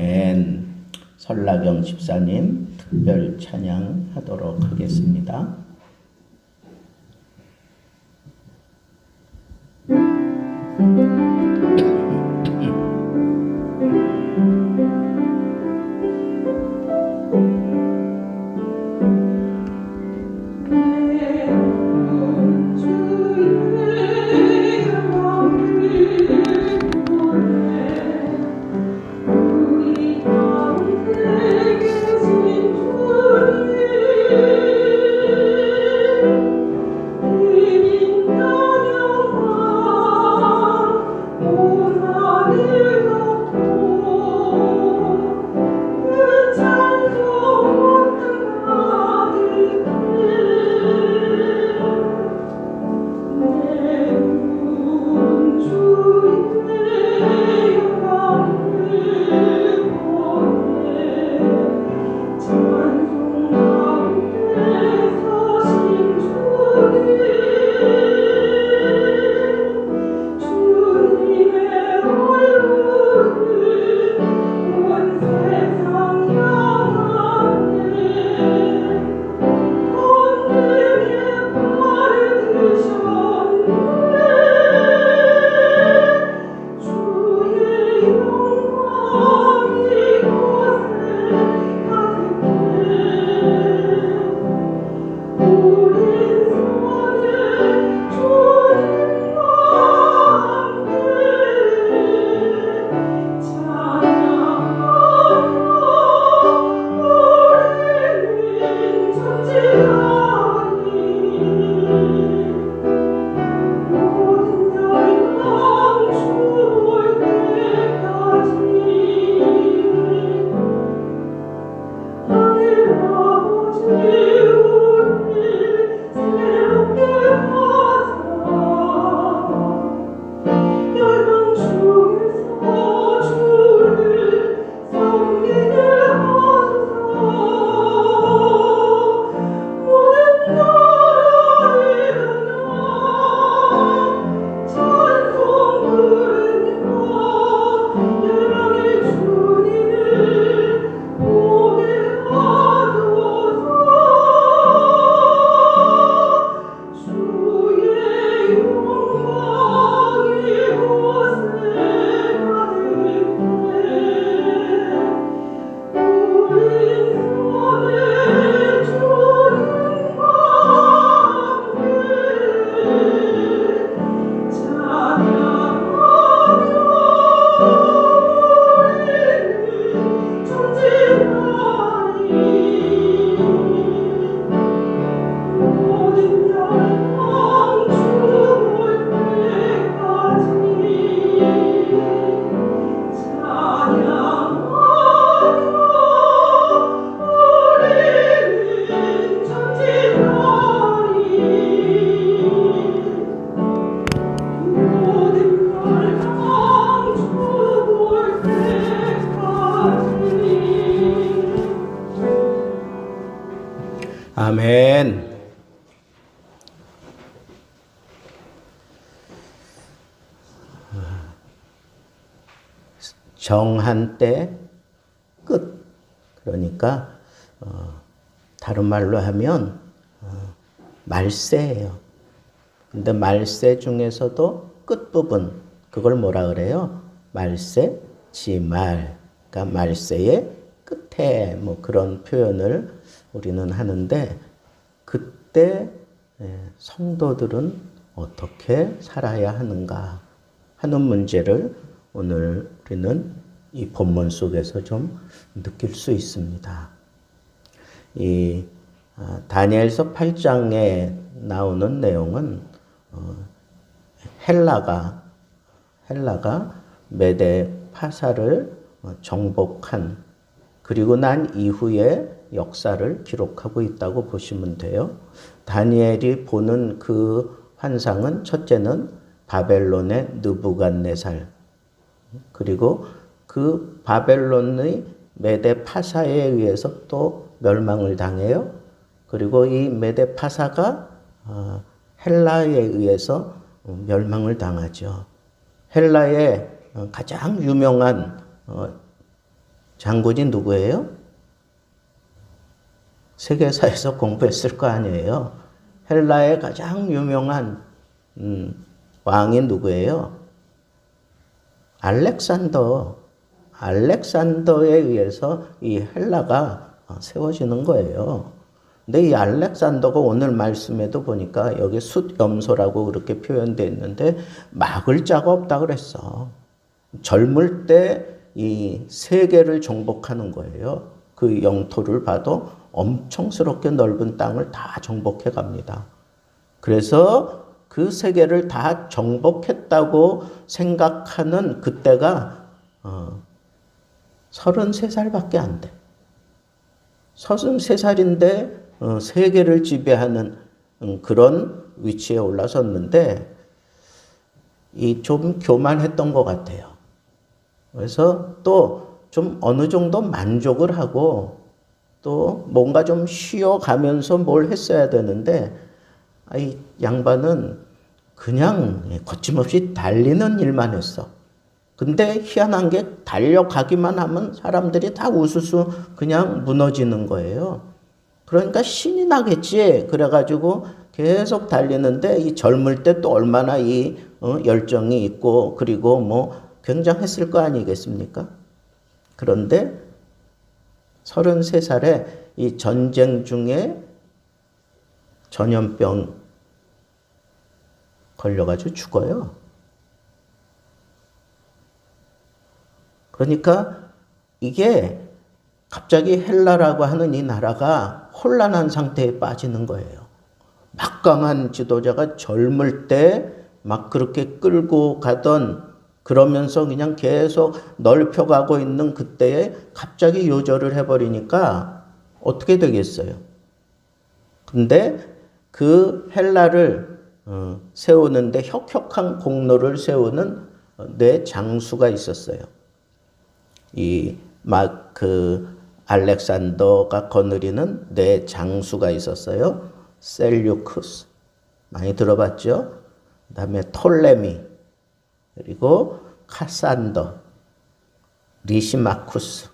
아멘. 설라경 집사님 특별 찬양하도록 하겠습니다. 아멘. 정한 때 끝. 그러니까 다른 말로 하면 말세예요. 근데 말세 중에서도 끝부분, 그걸 뭐라 그래요? 말세, 지말. 그러니까 말세의 끝에 뭐 그런 표현을 우리는 하는데, 그때 성도들은 어떻게 살아야 하는가 하는 문제를 오늘 우리는 이 본문 속에서 좀 느낄 수 있습니다. 이 다니엘서 8장에 나오는 내용은 헬라가 메데 파사를 정복한, 그리고 난 이후의 역사를 기록하고 있다고 보시면 돼요. 다니엘이 보는 그 환상은, 첫째는 바벨론의 느부갓네살, 그리고 그 바벨론의 메데 파사에 의해서 또 멸망을 당해요. 그리고 이 메데 파사가 헬라에 의해서 멸망을 당하죠. 헬라의 가장 유명한 장군이 누구예요? 세계사에서 공부했을 거 아니에요. 헬라의 가장 유명한 왕이 누구예요? 알렉산더에 의해서 이 헬라가 세워지는 거예요. 근데 이 알렉산더가 오늘 말씀에도 보니까 여기 숫염소라고 그렇게 표현되어 있는데 막을 자가 없다 그랬어. 젊을 때 이 세계를 정복하는 거예요. 그 영토를 봐도 엄청스럽게 넓은 땅을 다 정복해 갑니다. 그래서 그 세계를 다 정복했다고 생각하는 그때가 33살밖에 안 돼. 33살인데 세계를 지배하는 그런 위치에 올라섰는데 좀 교만했던 것 같아요. 그래서 또 좀 어느 정도 만족을 하고 또 뭔가 좀 쉬어가면서 뭘 했어야 되는데 이 양반은 그냥 거침없이 달리는 일만 했어. 근데 희한한 게 달려가기만 하면 사람들이 다 우수수 그냥 무너지는 거예요. 그러니까 신이 나겠지. 그래가지고 계속 달리는데 이 젊을 때 또 얼마나 이 열정이 있고 그리고 뭐 굉장했을 거 아니겠습니까? 그런데 33살에 이 전쟁 중에 전염병 걸려가지고 죽어요. 그러니까 이게 갑자기 헬라라고 하는 이 나라가 혼란한 상태에 빠지는 거예요. 막강한 지도자가 젊을 때 막 그렇게 끌고 가던 그러면서 그냥 계속 넓혀가고 있는 그때에 갑자기 요절을 해버리니까 어떻게 되겠어요? 근데 그 헬라를 세우는데 혁혁한 공로를 세우는 네 장수가 있었어요. 알렉산더가 거느리는 네 장수가 있었어요. 셀류쿠스 많이 들어봤죠? 그 다음에 톨레미 그리고 카산더 리시마쿠스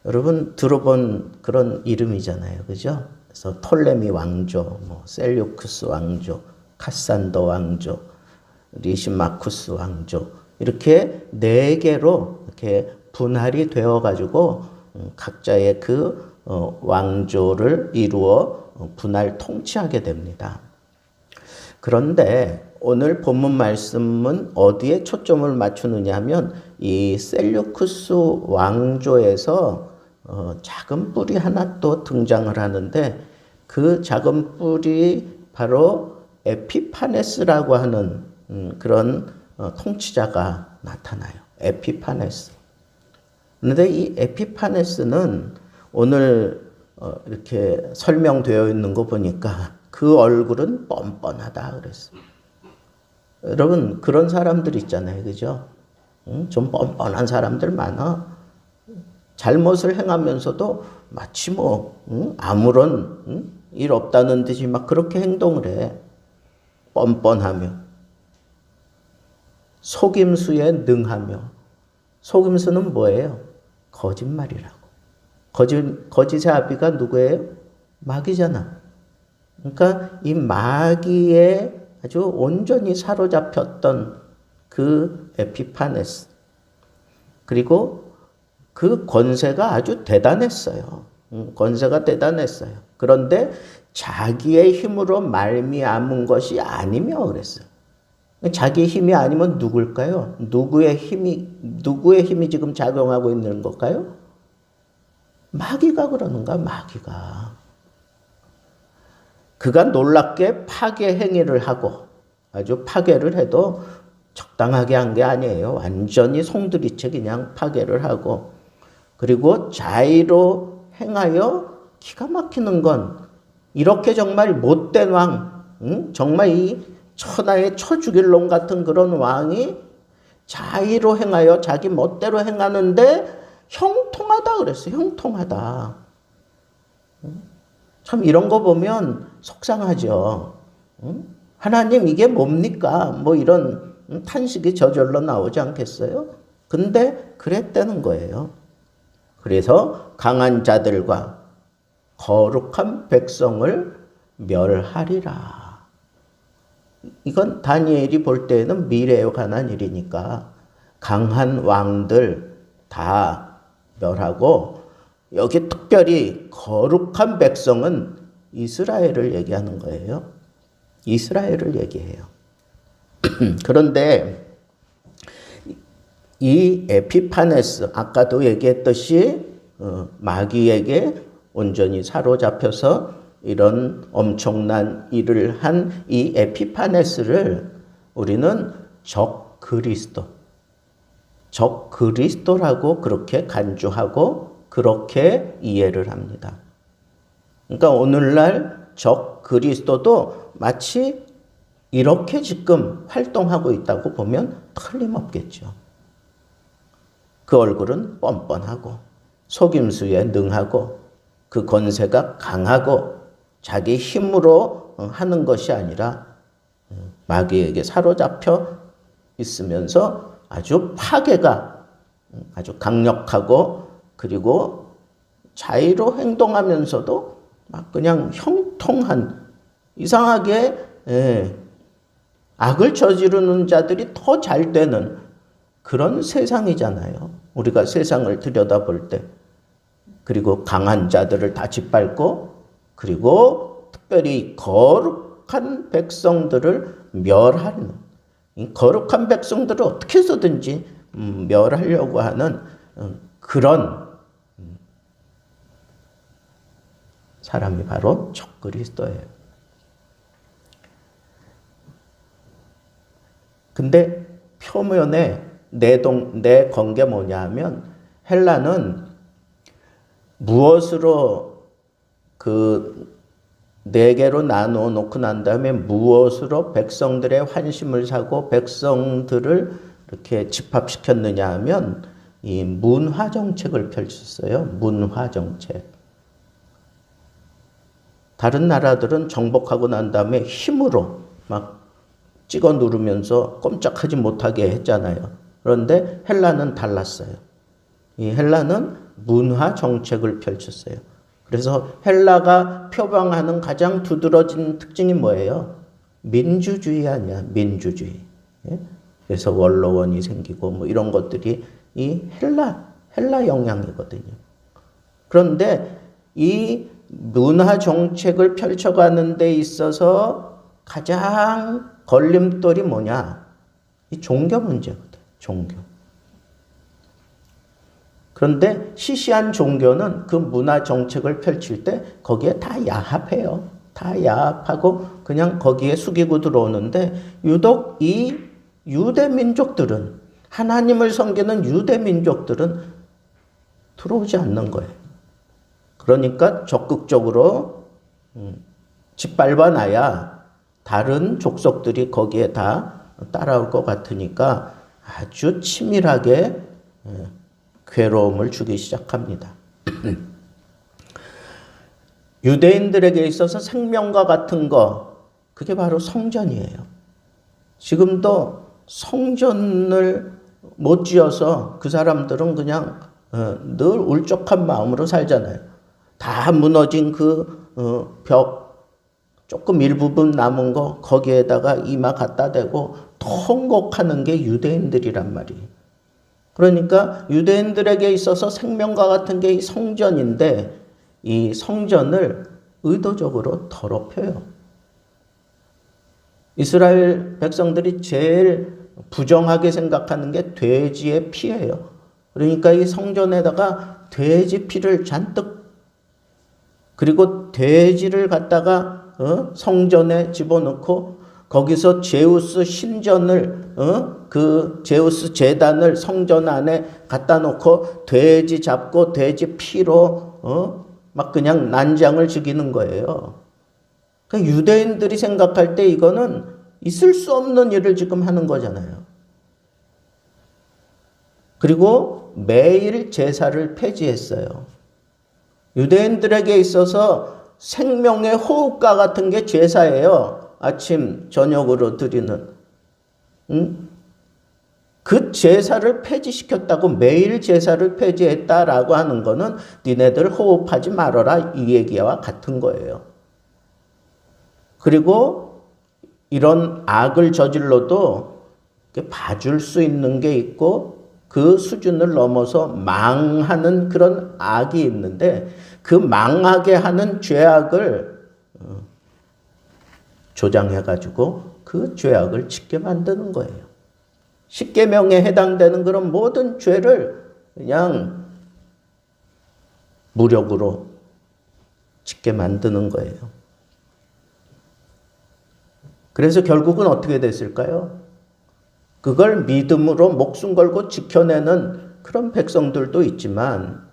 여러분 들어본 그런 이름이잖아요. 그죠? 그래서 톨레미 왕조, 셀류쿠스 왕조, 카산더 왕조, 리시마쿠스 왕조 이렇게 네 개로 이렇게 분할이 되어 가지고 각자의 그 왕조를 이루어 분할 통치하게 됩니다. 그런데 오늘 본문 말씀은 어디에 초점을 맞추느냐 하면 이 셀류쿠스 왕조에서 작은 뿔이 하나 또 등장을 하는데 그 작은 뿔이 바로 에피파네스라고 하는 그런 통치자가 나타나요. 에피파네스. 그런데 이 에피파네스는 오늘 이렇게 설명되어 있는 거 보니까 그 얼굴은 뻔뻔하다 그랬어요. 여러분 그런 사람들 있잖아요. 그죠? 좀 뻔뻔한 사람들 많아. 잘못을 행하면서도 마치 아무런 일 없다는 듯이 막 그렇게 행동을 해. 뻔뻔하며 속임수에 능하며. 속임수는 뭐예요? 거짓말이라고. 거짓의 아비가 누구예요? 마귀잖아. 그러니까 이 마귀에 아주 온전히 사로잡혔던 그 에피파네스. 그리고 그 권세가 아주 대단했어요. 권세가 대단했어요. 그런데 자기의 힘으로 말미암은 것이 아니며 그랬어요. 자기 힘이 아니면 누굴까요? 누구의 힘이 지금 작용하고 있는 걸까요? 마귀가 그러는가, 마귀가. 그가 놀랍게 파괴 행위를 하고 아주 파괴를 해도 적당하게 한 게 아니에요. 완전히 송두리째 그냥 파괴를 하고 그리고 자의로 행하여 기가 막히는 건 이렇게 정말 못된 왕, 정말 이 천하의 쳐 죽일 놈 같은 그런 왕이 자의로 행하여 자기 멋대로 행하는데 형통하다 그랬어요. 형통하다. 참 이런 거 보면 속상하죠. 하나님 이게 뭡니까? 뭐 이런 탄식이 저절로 나오지 않겠어요? 근데 그랬다는 거예요. 그래서 강한 자들과 거룩한 백성을 멸하리라. 이건 다니엘이 볼 때에는 미래에 관한 일이니까 강한 왕들 다 멸하고, 여기 특별히 거룩한 백성은 이스라엘을 얘기하는 거예요. 이스라엘을 얘기해요. 그런데 이 에피파네스, 아까도 얘기했듯이 마귀에게 온전히 사로잡혀서 이런 엄청난 일을 한 이 에피파네스를 우리는 적 그리스도라고 그렇게 간주하고 그렇게 이해를 합니다. 그러니까 오늘날 적 그리스도도 마치 이렇게 지금 활동하고 있다고 보면 틀림없겠죠. 그 얼굴은 뻔뻔하고 속임수에 능하고 그 권세가 강하고 자기 힘으로 하는 것이 아니라 마귀에게 사로잡혀 있으면서 아주 파괴가 아주 강력하고, 그리고 자의로 행동하면서도 막 그냥 형통한, 이상하게 악을 저지르는 자들이 더 잘 되는 그런 세상이잖아요. 우리가 세상을 들여다볼 때. 그리고 강한 자들을 다 짓밟고, 그리고 특별히 거룩한 백성들을 멸하는, 이 거룩한 백성들을 어떻게 해서든지 멸하려고 하는 그런 사람이 바로 적그리스도예요. 근데 표면에 내건 게 뭐냐 하면, 헬라는 무엇으로 네 개로 나누어 놓고 난 다음에 무엇으로 백성들의 환심을 사고 백성들을 이렇게 집합시켰느냐 하면 이 문화 정책을 펼쳤어요. 문화 정책. 다른 나라들은 정복하고 난 다음에 힘으로 막 찍어 누르면서 꼼짝하지 못하게 했잖아요. 그런데 헬라는 달랐어요. 이 헬라는 문화 정책을 펼쳤어요. 그래서 헬라가 표방하는 가장 두드러진 특징이 뭐예요? 민주주의 아니야, 민주주의. 그래서 원로원이 생기고 뭐 이런 것들이 이 헬라 영향이거든요. 그런데 이 문화 정책을 펼쳐가는 데 있어서 가장 걸림돌이 뭐냐? 이 종교 문제거든, 종교. 그런데 시시한 종교는 그 문화 정책을 펼칠 때 거기에 다 야합해요. 다 야합하고 그냥 거기에 숙이고 들어오는데, 유독 이 유대 민족들은, 하나님을 섬기는 유대 민족들은 들어오지 않는 거예요. 그러니까 적극적으로 짓밟아놔야 다른 족속들이 거기에 다 따라올 것 같으니까 아주 치밀하게 괴로움을 주기 시작합니다. 유대인들에게 있어서 생명과 같은 거, 그게 바로 성전이에요. 지금도 성전을 못 지어서 그 사람들은 그냥 늘 울적한 마음으로 살잖아요. 다 무너진 그 벽 조금 일부분 남은 거 거기에다가 이마 갖다 대고 통곡하는 게 유대인들이란 말이에요. 그러니까 유대인들에게 있어서 생명과 같은 게 이 성전인데, 이 성전을 의도적으로 더럽혀요. 이스라엘 백성들이 제일 부정하게 생각하는 게 돼지의 피예요. 그러니까 이 성전에다가 돼지 피를 잔뜩, 그리고 돼지를 갖다가 성전에 집어넣고 거기서 제우스 신전을 그 제우스 제단을 성전 안에 갖다 놓고 돼지 잡고 돼지 피로 막 그냥 난장을 즐기는 거예요. 그러니까 유대인들이 생각할 때 이거는 있을 수 없는 일을 지금 하는 거잖아요. 그리고 매일 제사를 폐지했어요. 유대인들에게 있어서 생명의 호흡과 같은 게 제사예요. 아침 저녁으로 드리는. 그 제사를 폐지시켰다고, 매일 제사를 폐지했다라고 하는 거는 니네들 호흡하지 말아라 이 얘기와 같은 거예요. 그리고 이런 악을 저질러도 봐줄 수 있는 게 있고 그 수준을 넘어서 망하는 그런 악이 있는데, 그 망하게 하는 죄악을 조장해가지고 그 죄악을 짓게 만드는 거예요. 십계명에 해당되는 그런 모든 죄를 그냥 무력으로 짓게 만드는 거예요. 그래서 결국은 어떻게 됐을까요? 그걸 믿음으로 목숨 걸고 지켜내는 그런 백성들도 있지만,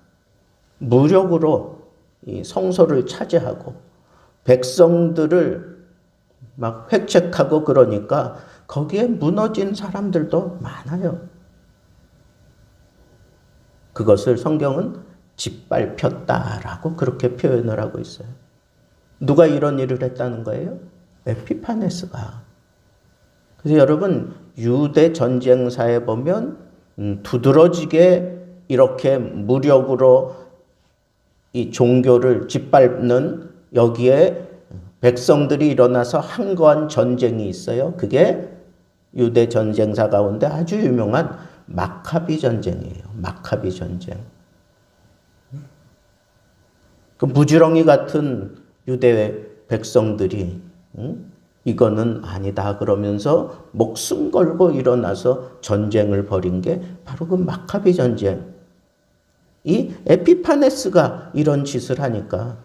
무력으로 이 성소를 차지하고 백성들을 막 획책하고 그러니까 거기에 무너진 사람들도 많아요. 그것을 성경은 짓밟혔다라고 그렇게 표현을 하고 있어요. 누가 이런 일을 했다는 거예요? 에피파네스가. 그래서 여러분, 유대 전쟁사에 보면 두드러지게 이렇게 무력으로 이 종교를 짓밟는, 여기에 백성들이 일어나서 항거한 전쟁이 있어요. 그게 유대 전쟁사 가운데 아주 유명한 마카비 전쟁이에요. 마카비 전쟁. 그 무지렁이 같은 유대 백성들이 이거는 아니다 그러면서 목숨 걸고 일어나서 전쟁을 벌인 게 바로 그 마카비 전쟁. 이 에피파네스가 이런 짓을 하니까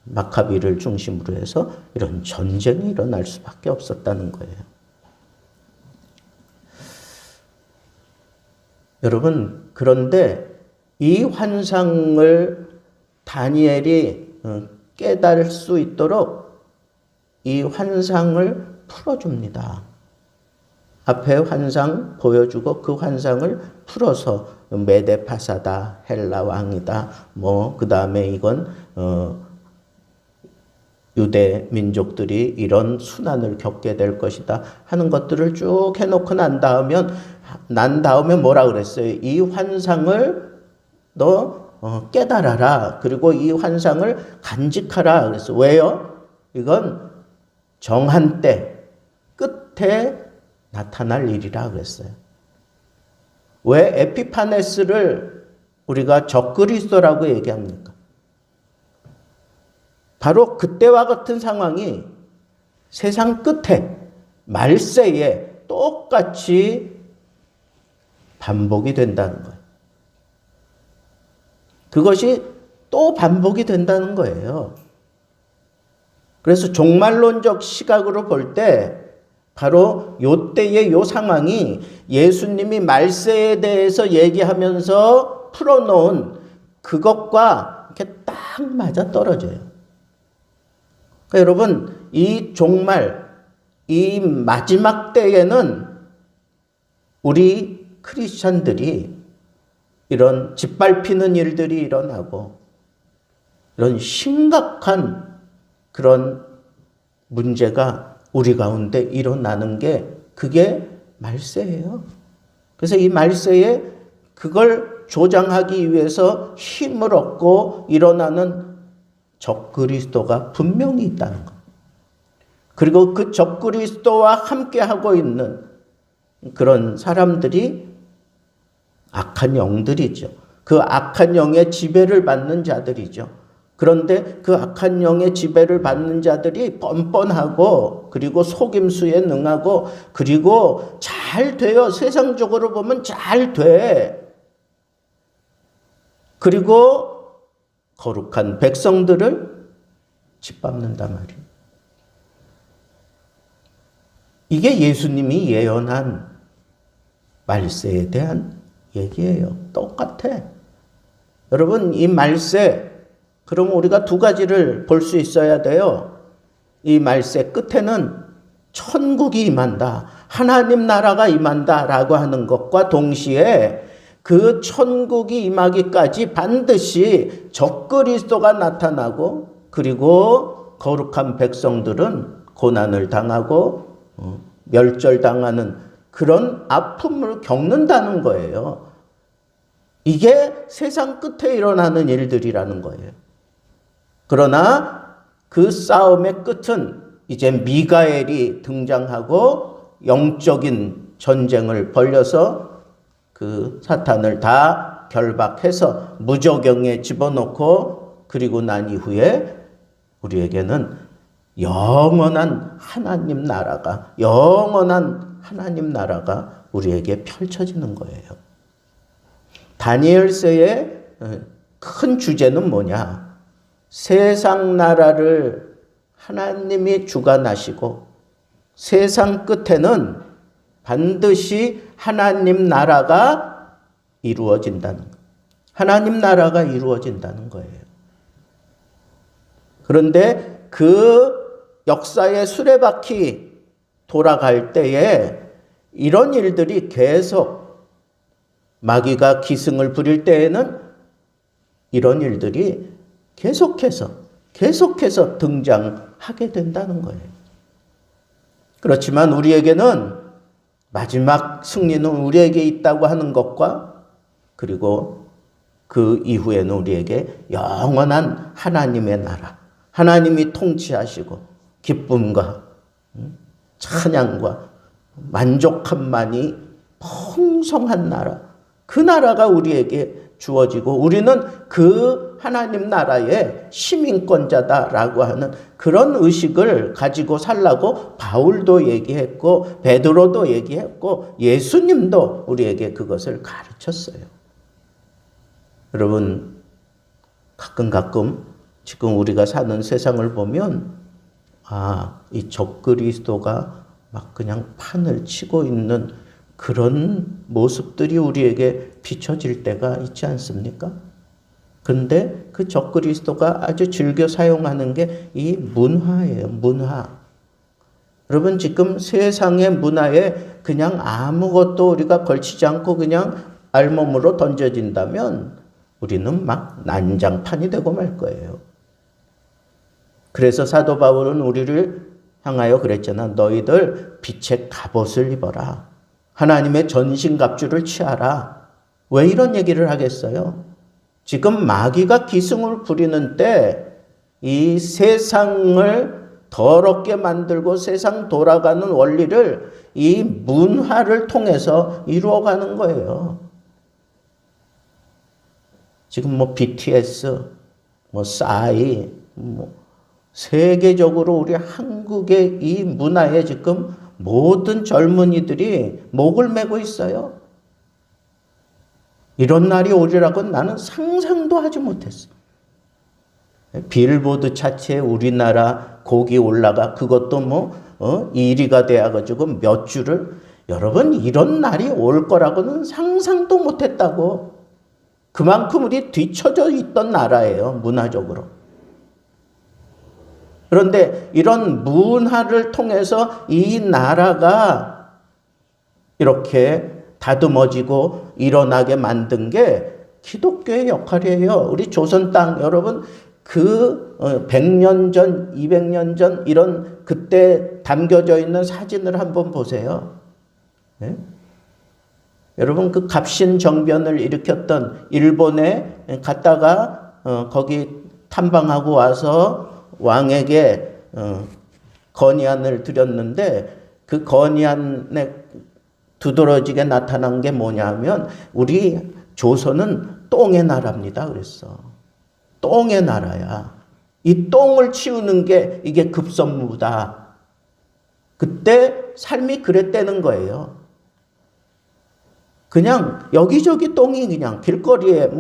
마카비를 중심으로 해서 이런 전쟁이 일어날 수밖에 없었다는 거예요. 여러분, 그런데 이 환상을 다니엘이 깨달을 수 있도록 이 환상을 풀어줍니다. 앞에 환상 보여주고 그 환상을 풀어서 메데파사다, 헬라 왕이다, 그 다음에 이건 유대 민족들이 이런 순환을 겪게 될 것이다 하는 것들을 쭉 해놓고 난 다음에 뭐라 그랬어요? 이 환상을 너 깨달아라. 그리고 이 환상을 간직하라. 그래서 왜요? 이건 정한 때 끝에 나타날 일이라 그랬어요. 왜 에피파네스를 우리가 적그리스도라고 얘기합니까? 바로 그때와 같은 상황이 세상 끝에 말세에 똑같이 반복이 된다는 거예요. 그것이 또 반복이 된다는 거예요. 그래서 종말론적 시각으로 볼 때 바로 요때의 요 상황이 예수님이 말세에 대해서 얘기하면서 풀어놓은 그것과 이렇게 딱 맞아 떨어져요. 그러니까 여러분, 이 종말, 이 마지막 때에는 우리 크리스찬들이 이런 짓밟히는 일들이 일어나고 이런 심각한 그런 문제가 우리 가운데 일어나는 게 그게 말세예요. 그래서 이 말세에 그걸 조장하기 위해서 힘을 얻고 일어나는 적그리스도가 분명히 있다는 것. 그리고 그 적그리스도와 함께하고 있는 그런 사람들이 악한 영들이죠. 그 악한 영의 지배를 받는 자들이죠. 그런데 그 악한 영의 지배를 받는 자들이 뻔뻔하고 그리고 속임수에 능하고 그리고 잘 돼요. 세상적으로 보면 잘 돼. 그리고 거룩한 백성들을 짓밟는단 말이에요. 이게 예수님이 예언한 말세에 대한 얘기예요. 똑같아. 여러분, 이 말세, 그럼 우리가 두 가지를 볼 수 있어야 돼요. 이 말세 끝에는 천국이 임한다, 하나님 나라가 임한다라고 하는 것과 동시에 그 천국이 임하기까지 반드시 적그리스도가 나타나고 그리고 거룩한 백성들은 고난을 당하고 멸절당하는 그런 아픔을 겪는다는 거예요. 이게 세상 끝에 일어나는 일들이라는 거예요. 그러나 그 싸움의 끝은 이제 미가엘이 등장하고 영적인 전쟁을 벌여서 그 사탄을 다 결박해서 무저경에 집어넣고, 그리고 난 이후에 우리에게는 영원한 하나님 나라가, 영원한 하나님 나라가 우리에게 펼쳐지는 거예요. 다니엘서의 큰 주제는 뭐냐? 세상 나라를 하나님이 주관하시고 세상 끝에는 반드시 하나님 나라가 이루어진다는 거예요. 하나님 나라가 이루어진다는 거예요. 그런데 그 역사의 수레바퀴 돌아갈 때에 이런 일들이 계속, 마귀가 기승을 부릴 때에는 이런 일들이 계속해서 등장하게 된다는 거예요. 그렇지만 우리에게는 마지막 승리는 우리에게 있다고 하는 것과, 그리고 그 이후에는 우리에게 영원한 하나님의 나라, 하나님이 통치하시고 기쁨과 찬양과 만족함만이 풍성한 나라, 그 나라가 우리에게 주어지고 우리는 그 하나님 나라의 시민권자다라고 하는 그런 의식을 가지고 살라고 바울도 얘기했고 베드로도 얘기했고 예수님도 우리에게 그것을 가르쳤어요. 여러분, 가끔 지금 우리가 사는 세상을 보면 이 적그리스도가 막 그냥 판을 치고 있는 그런 모습들이 우리에게 비춰질 때가 있지 않습니까? 근데 그 적그리스도가 아주 즐겨 사용하는 게 이 문화예요. 문화. 여러분, 지금 세상의 문화에 그냥 아무것도 우리가 걸치지 않고 그냥 알몸으로 던져진다면 우리는 막 난장판이 되고 말 거예요. 그래서 사도 바울은 우리를 향하여 그랬잖아. 너희들 빛의 갑옷을 입어라. 하나님의 전신갑주를 취하라. 왜 이런 얘기를 하겠어요? 지금 마귀가 기승을 부리는 때 이 세상을 더럽게 만들고 세상 돌아가는 원리를 이 문화를 통해서 이루어가는 거예요. 지금 BTS, 싸이, 세계적으로 우리 한국의 이 문화에 지금 모든 젊은이들이 목을 메고 있어요. 이런 날이 오리라고 나는 상상도 하지 못했어. 빌보드 차트에 우리나라 곡이 올라가, 그것도 1위가 돼가지고 몇 주를, 여러분, 이런 날이 올 거라고는 상상도 못했다고. 그만큼 우리 뒤처져 있던 나라예요, 문화적으로. 그런데 이런 문화를 통해서 이 나라가 이렇게 다듬어지고 일어나게 만든 게 기독교의 역할이에요. 우리 조선 땅, 여러분, 그 100년 전, 200년 전 이런 그때 담겨져 있는 사진을 한번 보세요. 네? 여러분, 그 갑신정변을 일으켰던 일본에 갔다가 거기 탐방하고 와서 왕에게 건의안을 드렸는데, 그 건의안에 두드러지게 나타난 게 뭐냐 하면 우리 조선은 똥의 나라입니다 그랬어. 똥의 나라야. 이 똥을 치우는 게 이게 급선무다. 그때 삶이 그랬다는 거예요. 그냥 여기저기 똥이, 그냥 길거리에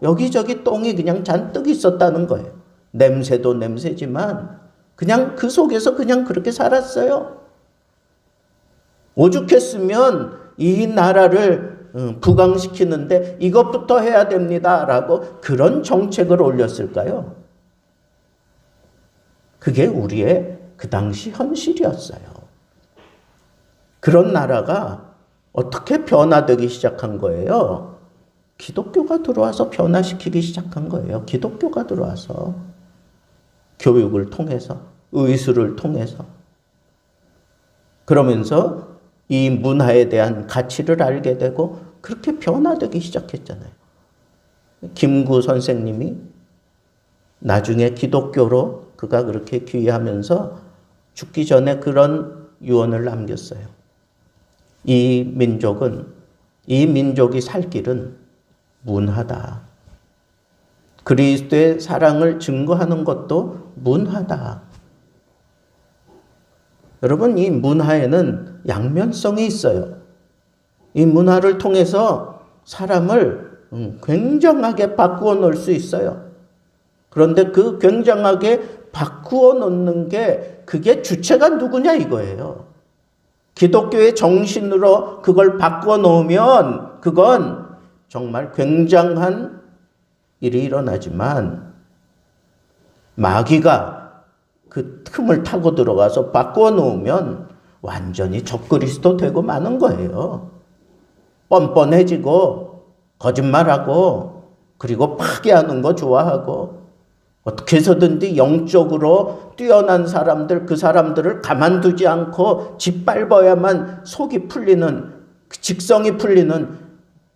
여기저기 똥이 그냥 잔뜩 있었다는 거예요. 냄새도 냄새지만 그냥 그 속에서 그냥 그렇게 살았어요. 오죽했으면 이 나라를 부강시키는데 이것부터 해야 됩니다라고 그런 정책을 올렸을까요? 그게 우리의 그 당시 현실이었어요. 그런 나라가 어떻게 변화되기 시작한 거예요? 기독교가 들어와서 변화시키기 시작한 거예요. 기독교가 들어와서 교육을 통해서, 의술을 통해서. 그러면서 이 문화에 대한 가치를 알게 되고 그렇게 변화되기 시작했잖아요. 김구 선생님이 나중에 기독교로 그가 그렇게 귀의하면서 죽기 전에 그런 유언을 남겼어요. 이 민족이 살 길은 문화다. 그리스도의 사랑을 증거하는 것도 문화다. 여러분, 이 문화에는 양면성이 있어요. 이 문화를 통해서 사람을 굉장하게 바꾸어 놓을 수 있어요. 그런데 그 굉장하게 바꾸어 놓는 게 그게 주체가 누구냐 이거예요. 기독교의 정신으로 그걸 바꾸어 놓으면 그건 정말 굉장한 일이 일어나지만 마귀가 그 틈을 타고 들어가서 바꾸어 놓으면 완전히 적그리스도 되고 마는 거예요. 뻔뻔해지고 거짓말하고 그리고 파괴하는 거 좋아하고 어떻게 해서든지 영적으로 뛰어난 사람들, 그 사람들을 가만두지 않고 짓밟아야만 속이 풀리는, 직성이 풀리는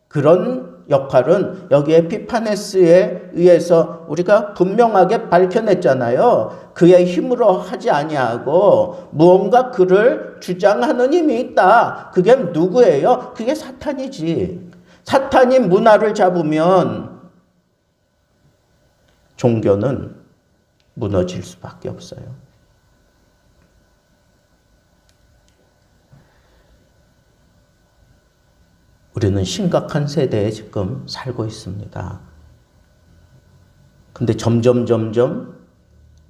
그런 역할은 여기 에피파네스에 의해서 우리가 분명하게 밝혀냈잖아요. 그의 힘으로 하지 아니하고 무언가 그를 주장하는 힘이 있다. 그게 누구예요? 그게 사탄이지. 사탄이 문화를 잡으면 종교는 무너질 수밖에 없어요. 우리는 심각한 세대에 지금 살고 있습니다. 근데 점점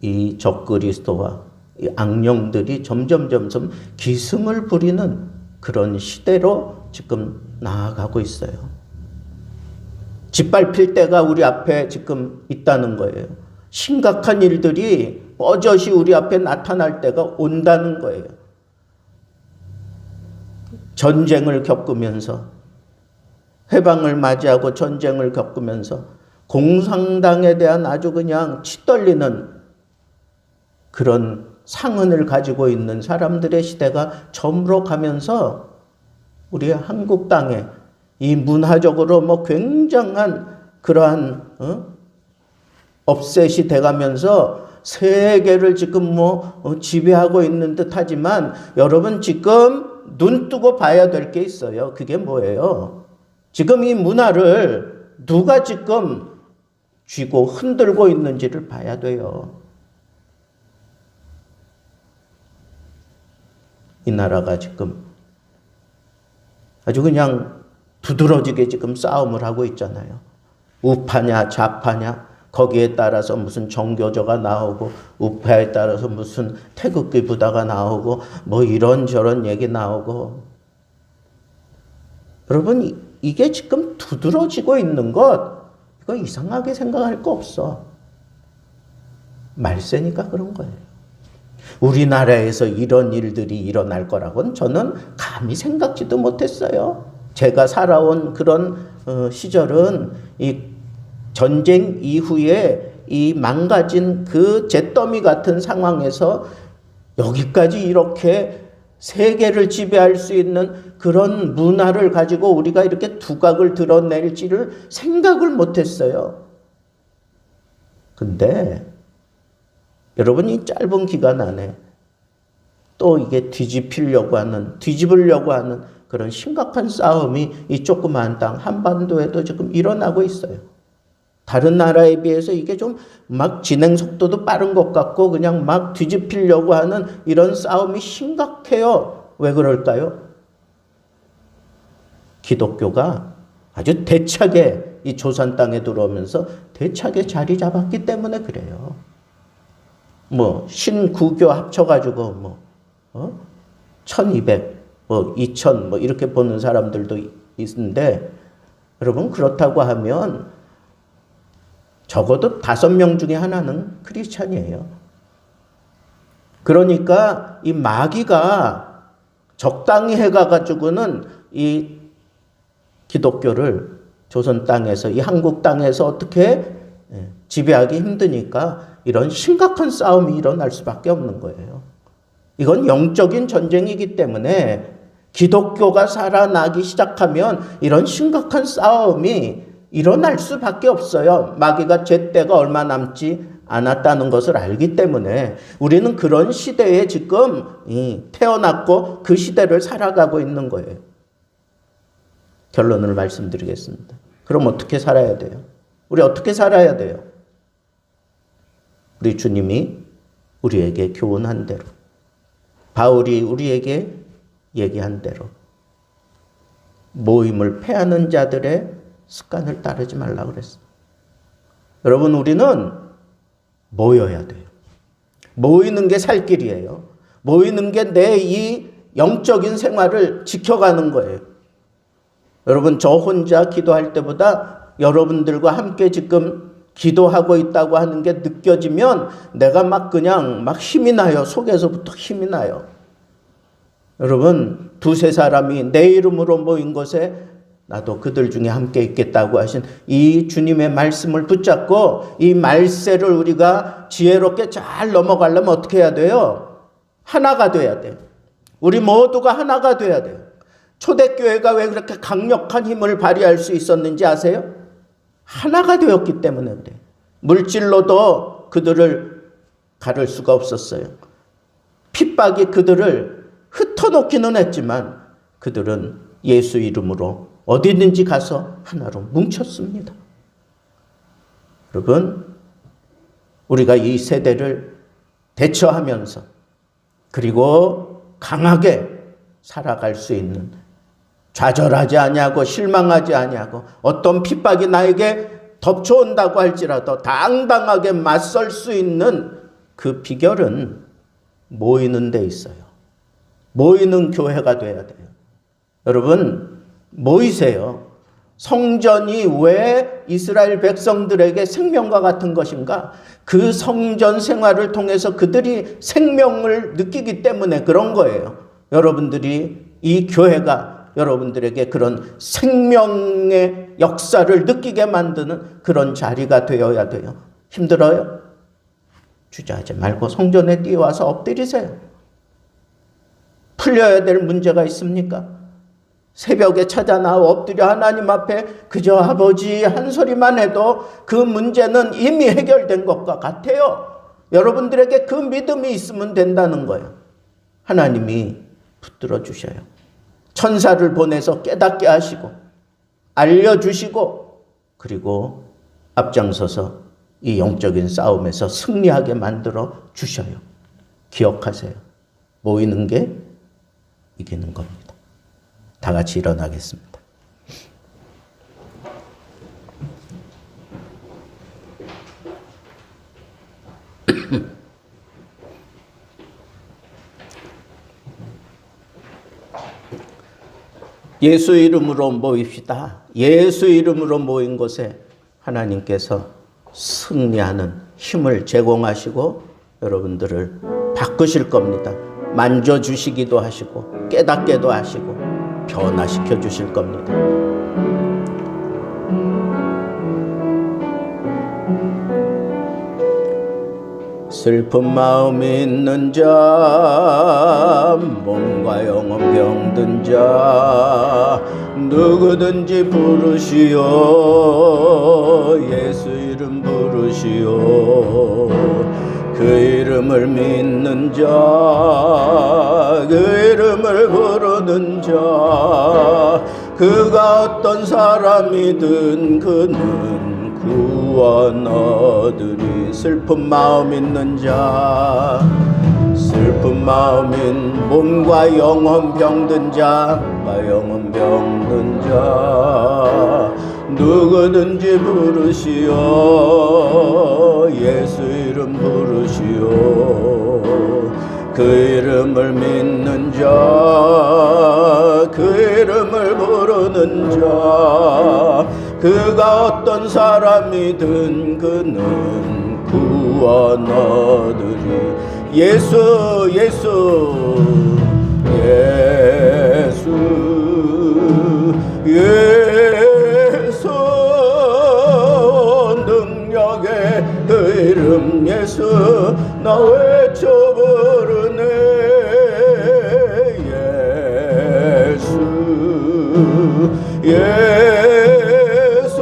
이 적그리스도와 이 악령들이 점점 기승을 부리는 그런 시대로 지금 나아가고 있어요. 짓밟힐 때가 우리 앞에 지금 있다는 거예요. 심각한 일들이 버젓이 우리 앞에 나타날 때가 온다는 거예요. 전쟁을 겪으면서 해방을 맞이하고 전쟁을 겪으면서 공산당에 대한 아주 그냥 치떨리는 그런 상흔을 가지고 있는 사람들의 시대가 저물어 가면서 우리 한국 땅에 이 문화적으로 굉장한 그러한 업셋이 돼가면서 세계를 지금 지배하고 있는 듯 하지만 여러분 지금 눈 뜨고 봐야 될 게 있어요. 그게 뭐예요? 지금 이 문화를 누가 지금 쥐고 흔들고 있는지를 봐야 돼요. 이 나라가 지금 아주 그냥 두드러지게 지금 싸움을 하고 있잖아요. 우파냐 좌파냐 거기에 따라서 무슨 정교조가 나오고 우파에 따라서 무슨 태극기 부다가 나오고 이런저런 얘기 나오고 여러분 이게 지금 두드러지고 있는 것 이거 이상하게 생각할 거 없어. 말세니까 그런 거예요. 우리나라에서 이런 일들이 일어날 거라고는 저는 감히 생각지도 못했어요. 제가 살아온 그런 시절은 이 전쟁 이후에 이 망가진 그 잿더미 같은 상황에서 여기까지 이렇게 세계를 지배할 수 있는 그런 문화를 가지고 우리가 이렇게 두각을 드러낼지를 생각을 못했어요. 근데 여러분 이 짧은 기간 안에 또 이게 뒤집으려고 하는 그런 심각한 싸움이 이 조그마한 땅 한반도에도 지금 일어나고 있어요. 다른 나라에 비해서 이게 좀 막 진행 속도도 빠른 것 같고 그냥 막 뒤집히려고 하는 이런 싸움이 심각해요. 왜 그럴까요? 기독교가 아주 대차게 이 조선 땅에 들어오면서 대차게 자리 잡았기 때문에 그래요. 신구교 합쳐가지고 1200, 2000 이렇게 보는 사람들도 있는데 여러분 그렇다고 하면 적어도 5명 중에 하나는 크리스찬이에요. 그러니까 이 마귀가 적당히 해가지고는 이 기독교를 조선 땅에서 이 한국 땅에서 어떻게 지배하기 힘드니까 이런 심각한 싸움이 일어날 수밖에 없는 거예요. 이건 영적인 전쟁이기 때문에 기독교가 살아나기 시작하면 이런 심각한 싸움이 일어날 수밖에 없어요. 마귀가 제때가 얼마 남지 않았다는 것을 알기 때문에 우리는 그런 시대에 지금 태어났고 그 시대를 살아가고 있는 거예요. 결론을 말씀드리겠습니다. 그럼 어떻게 살아야 돼요? 우리 어떻게 살아야 돼요? 우리 주님이 우리에게 교훈한 대로, 바울이 우리에게 얘기한 대로 모임을 패하는 자들의 습관을 따르지 말라고 그랬어요. 여러분, 우리는 모여야 돼요. 모이는 게 살 길이에요. 모이는 게 내 이 영적인 생활을 지켜가는 거예요. 여러분, 저 혼자 기도할 때보다 여러분들과 함께 지금 기도하고 있다고 하는 게 느껴지면 내가 그냥 힘이 나요. 속에서부터 힘이 나요. 여러분, 두세 사람이 내 이름으로 모인 곳에 나도 그들 중에 함께 있겠다고 하신 이 주님의 말씀을 붙잡고 이 말세를 우리가 지혜롭게 잘 넘어가려면 어떻게 해야 돼요? 하나가 돼야 돼요. 우리 모두가 하나가 돼야 돼요. 초대교회가 왜 그렇게 강력한 힘을 발휘할 수 있었는지 아세요? 하나가 되었기 때문에 그래요. 물질로도 그들을 가를 수가 없었어요. 핍박이 그들을 흩어놓기는 했지만 그들은 예수 이름으로 어디든지 가서 하나로 뭉쳤습니다. 여러분, 우리가 이 세대를 대처하면서 그리고 강하게 살아갈 수 있는, 좌절하지 아니하고 실망하지 아니하고 어떤 핍박이 나에게 덮쳐온다고 할지라도 당당하게 맞설 수 있는 그 비결은 모이는 데 있어요. 모이는 교회가 돼야 돼요. 여러분, 모이세요. 성전이 왜 이스라엘 백성들에게 생명과 같은 것인가? 그 성전 생활을 통해서 그들이 생명을 느끼기 때문에 그런 거예요. 여러분들이 이 교회가 여러분들에게 그런 생명의 역사를 느끼게 만드는 그런 자리가 되어야 돼요. 힘들어요? 주저하지 말고 성전에 뛰어와서 엎드리세요. 풀려야 될 문제가 있습니까? 새벽에 찾아 나와 엎드려 하나님 앞에 그저 아버지 한 소리만 해도 그 문제는 이미 해결된 것과 같아요. 여러분들에게 그 믿음이 있으면 된다는 거예요. 하나님이 붙들어 주셔요. 천사를 보내서 깨닫게 하시고 알려주시고 그리고 앞장서서 이 영적인 싸움에서 승리하게 만들어 주셔요. 기억하세요. 모이는 게 이기는 겁니다. 다 같이 일어나겠습니다. 예수 이름으로 모입시다. 예수 이름으로 모인 곳에 하나님께서 승리하는 힘을 제공하시고 여러분들을 바꾸실 겁니다. 만져주시기도 하시고 깨닫게도 하시고 변화시켜 주실 겁니다. 슬픈 마음 있는 자, 몸과 영혼 병든 자, 누구든지 부르시오. 예수 이름 부르시오. 그 이름을 믿는 자, 그 이름을 부르는 자, 그가 어떤 사람이든 그는 구원 얻으리. 슬픈 마음 있는 자, 슬픈 마음인 몸과 영혼 병든 자, 영혼 병든 자, 누구든지 부르시오. 예수 이름 부르시오. 그 이름을 믿는 자, 그 이름을 부르는 자, 그가 어떤 사람이든 그는 구원 얻으리. 예수 예수 예수 예수 능력의 그 이름 예수 나 외쳐 부르네. 예수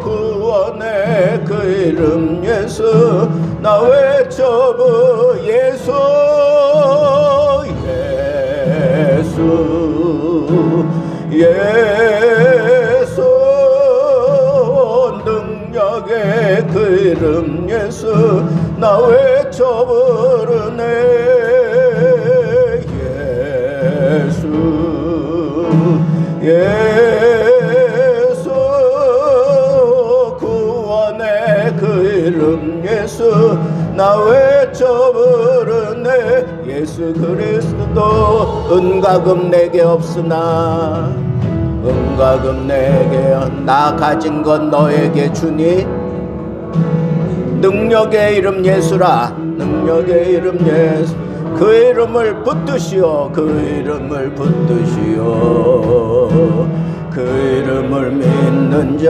구원의 그 이름 예수 나 외쳐보 예수 예수 능력의 그 이름 예수 나 외쳐 부르네 예수 구원의 그 이름 예수 나 외쳐 부르네 예수 그리스도 은과금 내게 없으나 은과금 내게 나 가진 건 너에게 주니 능력의 이름 예수라 능력의 이름 예수 그 이름을 붙드시오 그 이름을 붙드시오 그 이름을 믿는 자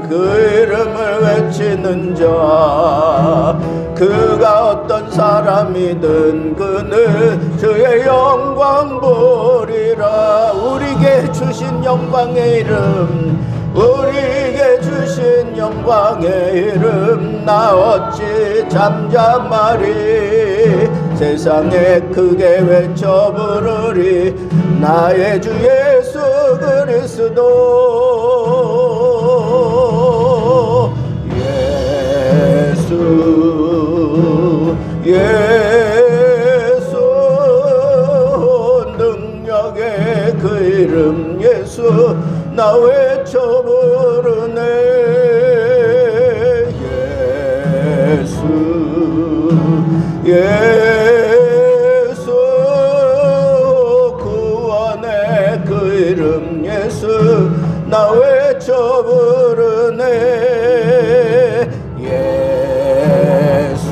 그 이름을 외치는 자 그가 어떤 사람이든 그는 주의 영광 보리라 우리에게 주신 영광의 이름 우리에게 주신 영광의 이름 나 어찌 잠잠하리 세상에 크게 외쳐 부르리 나의 주 예수 그리스도 예수 능력의 그 이름 예수 나 외쳐 부르네 예수 구원의 그 이름 예수 나 외쳐 부르네 예수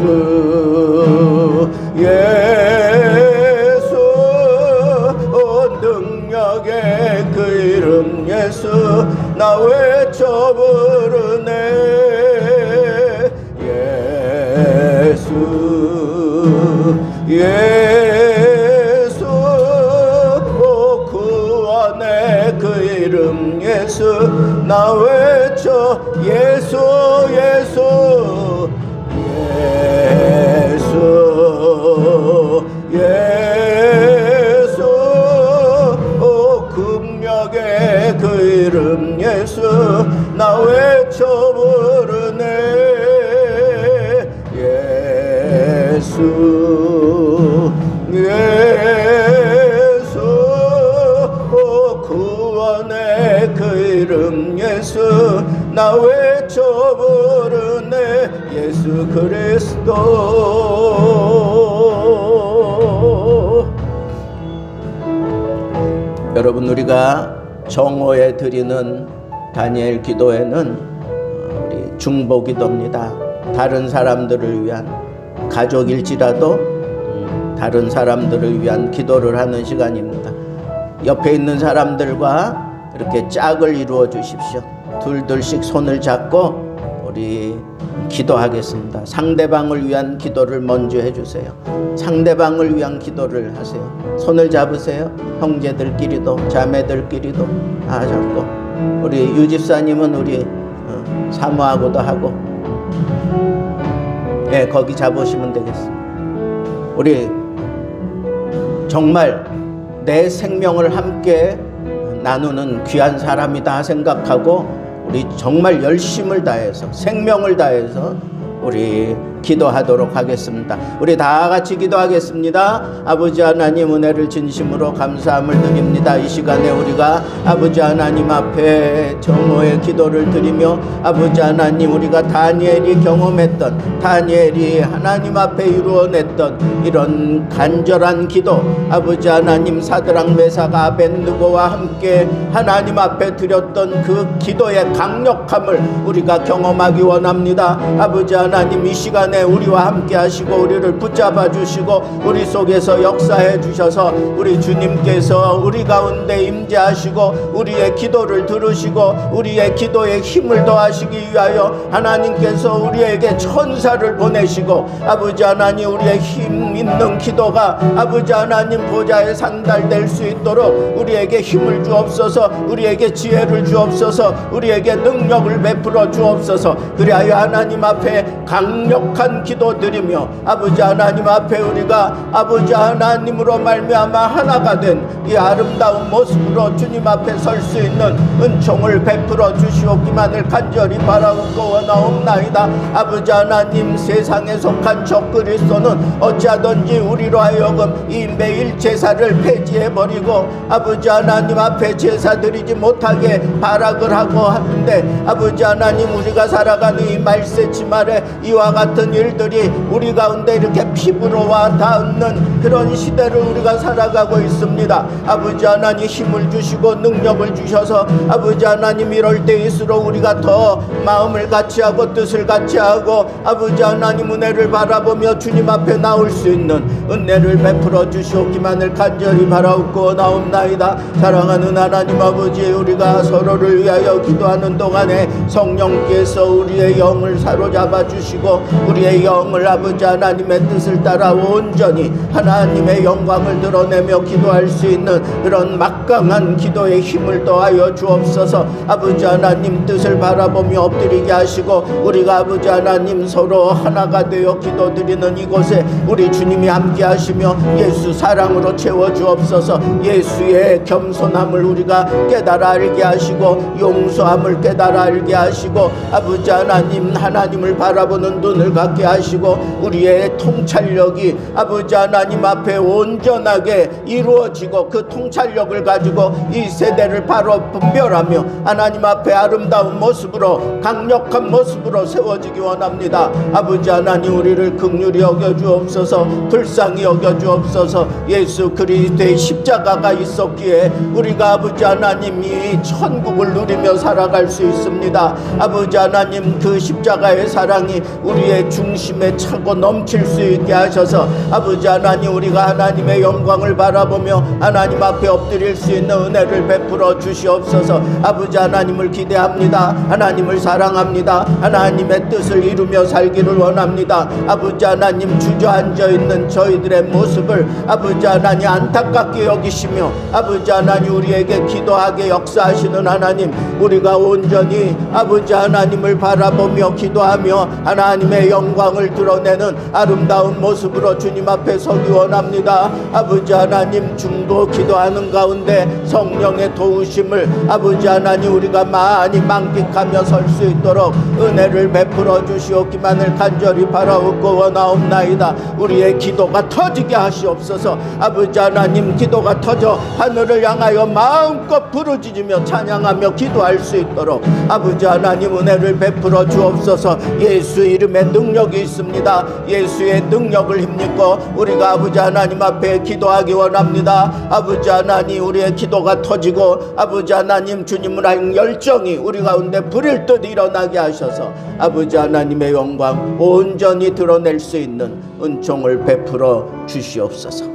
능력의 그 이름 예수 나 외쳐 부르네 예수 구원의 그 이름 예수 나 외쳐 예수 금력의 그 이름 예수 나 외쳐 부르네 예수 구원의 그 이름 예수 나 외쳐 부르네 예수 그리스도 여러분 우리가 정오에 드리는 다니엘 기도회는 우리 중보 기도입니다. 다른 사람들을 위한 가족일지라도 다른 사람들을 위한 기도를 하는 시간입니다. 옆에 있는 사람들과 이렇게 짝을 이루어 주십시오. 둘둘씩 손을 잡고 우리 기도하겠습니다. 상대방을 위한 기도를 먼저 해주세요. 상대방을 위한 기도를 하세요. 손을 잡으세요. 형제들끼리도 자매들끼리도 다 잡고 우리 유집사님은 우리 사모하고도 하고 거기 잡으시면 되겠습니다. 우리 정말 내 생명을 함께 나누는 귀한 사람이다 생각하고 우리 정말 열심을 다해서 생명을 다해서 우리 기도하도록 하겠습니다. 우리 다 같이 기도하겠습니다. 아버지 하나님 은혜를 진심으로 감사함을 드립니다. 이 시간에 우리가 아버지 하나님 앞에 정오의 기도를 드리며 아버지 하나님 우리가 다니엘이 경험했던 다니엘이 하나님 앞에 이루어냈던 이런 간절한 기도 아버지 하나님 사드락 메삭 아벳느고와 함께 하나님 앞에 드렸던 그 기도의 강력함을 우리가 경험하기 원합니다. 아버지 하나님 이 시간 동안에 우리와 함께 하시고 우리를 붙잡아 주시고 우리 속에서 역사해 주셔서 우리 주님께서 우리 가운데 임재하시고 우리의 기도를 들으시고 우리의 기도에 힘을 더하시기 위하여 하나님께서 우리에게 천사를 보내시고 아버지 하나님 우리의 힘 있는 기도가 아버지 하나님 보좌에 상달될 수 있도록 우리에게 힘을 주옵소서. 우리에게 지혜를 주옵소서. 우리에게 능력을 베풀어 주옵소서. 그리하여 하나님 앞에 강력한 기도 드리며 아버지 하나님 앞에 우리가 아버지 하나님으로 말미암아 하나가 된 이 아름다운 모습으로 주님 앞에 설 수 있는 은총을 베풀어 주시옵기만을 간절히 바라옵고 원하옵나이다. 아버지 하나님 세상에 속한 적 그리스도는 어찌하든지 우리로 하여금 이 매일 제사를 폐지해버리고 아버지 하나님 앞에 제사 드리지 못하게 발악을 하고 하는데 아버지 하나님 우리가 살아가는 이 말세치말에 이와 같은 일들이 우리 가운데 이렇게 피부로 와 닿는 그런 시대를 우리가 살아가고 있습니다. 아버지 하나님 힘을 주시고 능력을 주셔서 아버지 하나님 이럴 때일수록 우리가 더 마음을 같이하고 뜻을 같이하고 아버지 하나님 은혜를 바라보며 주님 앞에 나올 수 있는 은혜를 베풀어 주시옵기만을 간절히 바라옵고 나옵나이다. 사랑하는 하나님 아버지 우리가 서로를 위하여 기도하는 동안에 성령께서 우리의 영을 사로잡아 주시고 우리의 영을 아버지 하나님의 뜻을 따라 온전히 하나님의 영광을 드러내며 기도할 수 있는 그런 막강한 기도의 힘을 더하여 주옵소서. 아버지 하나님 뜻을 바라보며 엎드리게 하시고 우리가 아버지 하나님 서로 하나가 되어 기도드리는 이곳에 우리 주님이 함께 하시며 예수 사랑으로 채워 주옵소서. 예수의 겸손함을 우리가 깨달아 알게 하시고 용서함을 깨달아 알게 하시고 아버지 하나님 하나님을 바라보는 눈을 갖게 하시고 우리의 통찰력이 아버지 하나님 앞에 온전하게 이루어지고 그 통찰력을 가지고 이 세대를 바로 분별하며 하나님 앞에 아름다운 모습으로 강력한 모습으로 세워지기 원합니다. 아버지 하나님 우리를 긍휼히 여겨주옵소서. 불쌍히 여겨주옵소서. 예수 그리스도의 십자가가 있었기에 우리가 아버지 하나님 이 천국을 누리며 살아갈 수 있습니다. 아버지 하나님 그 십자가의 사랑이 우리의 중심에 차고 넘칠 수 있게 하셔서 아버지 하나님 우리가 하나님의 영광을 바라보며 하나님 앞에 엎드릴 수 있는 은혜를 베풀어 주시옵소서. 아버지 하나님을 기대합니다. 하나님을 사랑합니다. 하나님의 뜻을 이루며 살기를 원합니다. 아버지 하나님 주저앉아 있는 저희들의 모습을 아버지 하나님 안타깝게 여기시며 아버지 하나님 우리에게 기도하게 역사하시는 하나님 우리가 온전히 아버지 하나님을 바라보며 기도하며 하나님의 영광을 드러내는 아름다운 모습으로 주님 앞에 서기 원합니다. 아버지 하나님 중보 기도하는 가운데 성령의 도우심을 아버지 하나님 우리가 많이 만끽하며 설 수 있도록 은혜를 베풀어 주시옵기만을 간절히 바라옵고 원하옵나이다. 우리의 기도가 터지게 하시옵소서. 아버지 하나님 기도가 터져 하늘을 향하여 마음껏 부르짖으며 찬양하며 기도할 수 있도록 아버지 하나님 은혜를 베풀어 주옵소서. 예수 이름에 능력이 있습니다. 예수의 능력을 힘입고 우리가 아버지 하나님 앞에 기도하기 원합니다. 아버지 하나님 우리의 기도가 터지고 아버지 하나님 주님을 향한 열정이 우리 가운데 불일 듯 일어나게 하셔서 아버지 하나님의 영광 온전히 드러낼 수 있는 은총을 베풀어 주시옵소서.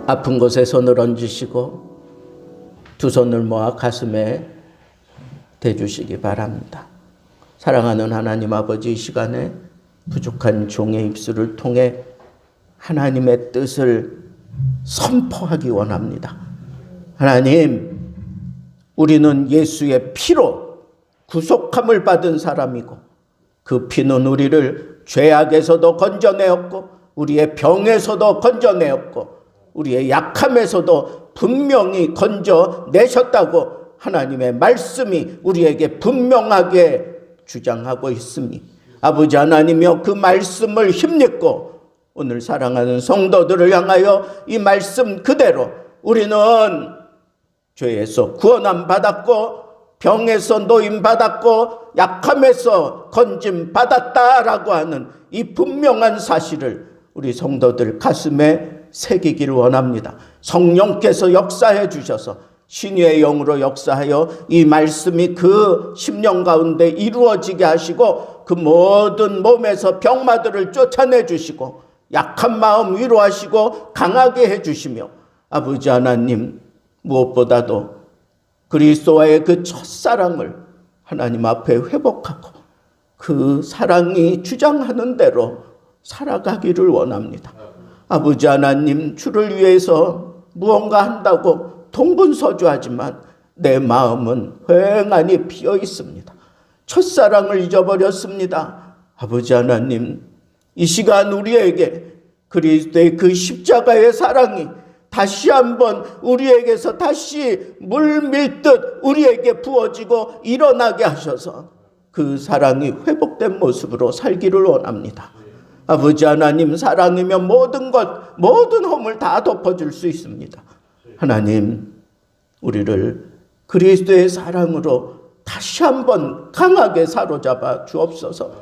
아픈 곳에 손을 얹으시고 두 손을 모아 가슴에 대주시기 바랍니다. 사랑하는 하나님 아버지 이 시간에 부족한 종의 입술을 통해 하나님의 뜻을 선포하기 원합니다. 하나님 우리는 예수의 피로 구속함을 받은 사람이고 그 피는 우리를 죄악에서도 건져내었고 우리의 병에서도 건져내었고 우리의 약함에서도 분명히 건져내셨다고 하나님의 말씀이 우리에게 분명하게 주장하고 있으니 아버지 하나님이여 그 말씀을 힘입고 오늘 사랑하는 성도들을 향하여 이 말씀 그대로 우리는 죄에서 구원함 받았고 병에서 노임 받았고 약함에서 건짐 받았다라고 하는 이 분명한 사실을 우리 성도들 가슴에 새기기를 원합니다. 성령께서 역사해 주셔서 신유의 영으로 역사하여 이 말씀이 그 심령 가운데 이루어지게 하시고 그 모든 몸에서 병마들을 쫓아내 주시고 약한 마음 위로하시고 강하게 해주시며 아버지 하나님 무엇보다도 그리스도와의 그 첫사랑을 하나님 앞에 회복하고 그 사랑이 주장하는 대로 살아가기를 원합니다. 아버지 하나님 주를 위해서 무언가 한다고 동분서주하지만 내 마음은 휑하니 비어 있습니다. 첫사랑을 잊어버렸습니다. 아버지 하나님 이 시간 우리에게 그리스도의 그 십자가의 사랑이 다시 한번 우리에게서 다시 물 밀듯 우리에게 부어지고 일어나게 하셔서 그 사랑이 회복된 모습으로 살기를 원합니다. 아버지 하나님 사랑이면 모든 것, 모든 허물 다 덮어줄 수 있습니다. 하나님 우리를 그리스도의 사랑으로 다시 한번 강하게 사로잡아 주옵소서.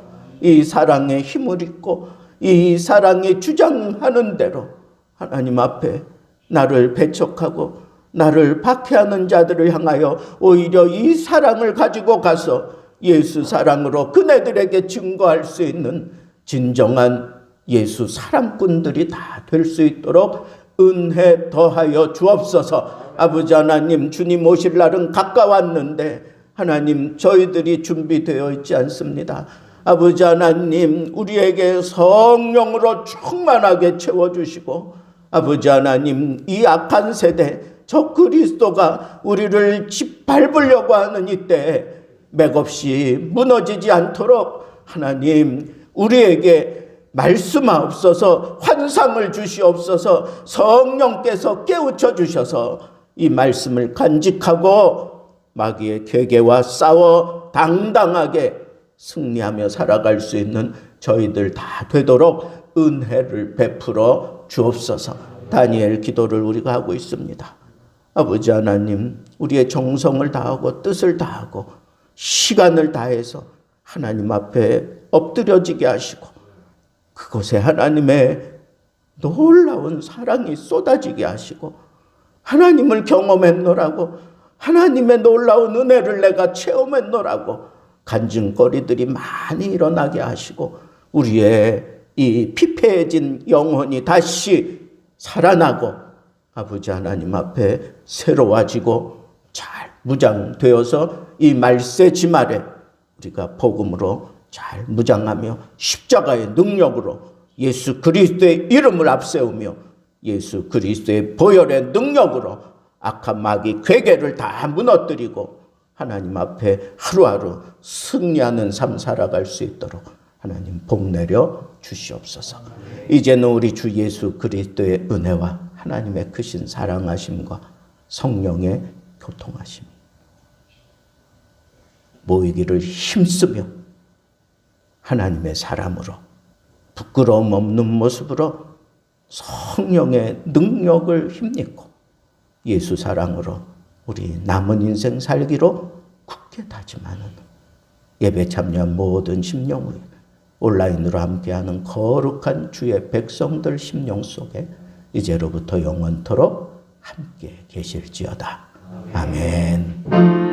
이 사랑에 힘을 입고 이 사랑이 주장하는 대로 하나님 앞에 나를 배척하고 나를 박해하는 자들을 향하여 오히려 이 사랑을 가지고 가서 예수 사랑으로 그네들에게 증거할 수 있는 진정한 예수 사랑꾼들이 다 될 수 있도록 은혜 더하여 주옵소서. 아버지 하나님 주님 오실 날은 가까웠는데 하나님 저희들이 준비되어 있지 않습니다. 아버지 하나님 우리에게 성령으로 충만하게 채워주시고 아버지 하나님 이 악한 세대 저 그리스도가 우리를 짓밟으려고 하는 이때에 맥없이 무너지지 않도록 하나님 우리에게 말씀하옵소서. 환상을 주시옵소서. 성령께서 깨우쳐 주셔서 이 말씀을 간직하고 마귀의 계계와 싸워 당당하게 승리하며 살아갈 수 있는 저희들 다 되도록 은혜를 베풀어 주옵소서. 다니엘 기도를 우리가 하고 있습니다. 아버지 하나님 우리의 정성을 다하고 뜻을 다하고 시간을 다해서 하나님 앞에 엎드려지게 하시고 그곳에 하나님의 놀라운 사랑이 쏟아지게 하시고 하나님을 경험했노라고 하나님의 놀라운 은혜를 내가 체험했노라고 간증거리들이 많이 일어나게 하시고 우리의 이 피폐해진 영혼이 다시 살아나고 아버지 하나님 앞에 새로워지고 잘 무장되어서 이 말세 지말에 우리가 복음으로 잘 무장하며 십자가의 능력으로 예수 그리스도의 이름을 앞세우며 예수 그리스도의 보혈의 능력으로 악한 마귀 괴계를 다 무너뜨리고 하나님 앞에 하루하루 승리하는 삶 살아갈 수 있도록 하나님 복 내려 주시옵소서. 이제는 우리 주 예수 그리스도의 은혜와 하나님의 크신 사랑하심과 성령의 교통하심 모이기를 힘쓰며 하나님의 사람으로 부끄러움 없는 모습으로 성령의 능력을 힘입고 예수 사랑으로 우리 남은 인생 살기로 굳게 다짐하는 예배 참여한 모든 심령을 온라인으로 함께하는 거룩한 주의 백성들 심령 속에 이제로부터 영원토록 함께 계실지어다. 아멘.